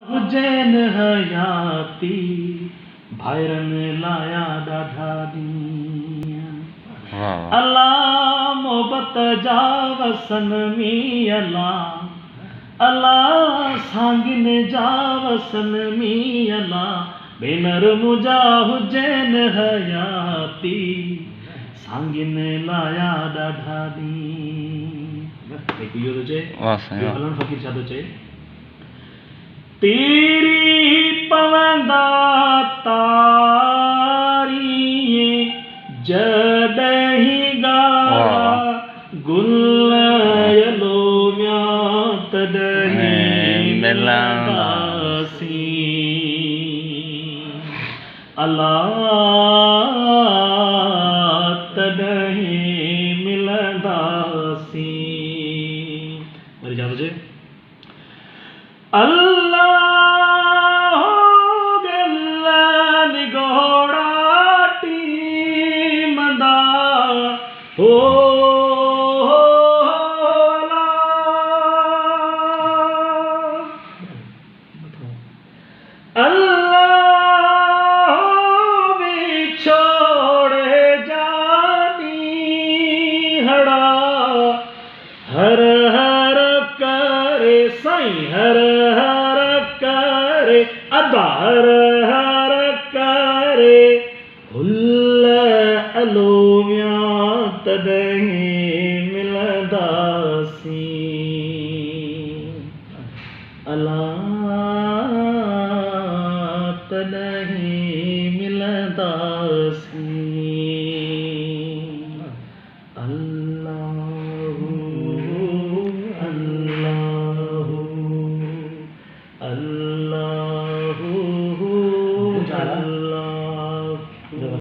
हुजैन हयाती भाइरन लाया ॾाढा ॾींहं अल्लाह मोहबत जा वसन में अल्लाह सांगिन जा वसन में अल्लाह भेनर मुंहिंजा हुजैन हयाती सांगिन लाया ॾाढा ॾींहं। हिकु इहो थो चए, हलन फ़कीर छा थो चए, तेरी पवंदा तारी जॾहिं ॻाढ़ा गुल यलोमिया तॾहिं मिलंदासीं अल्लाह तॾहिं मिलंदासीं। वरी छा थो चए, अल्लाह हर हर करे साईं हर हर करे अदा हर हर करे हुल अलोमिया तॾहिं मिलंदासीं अल्लाह तॾहिं मिलंदासीं अल्लाह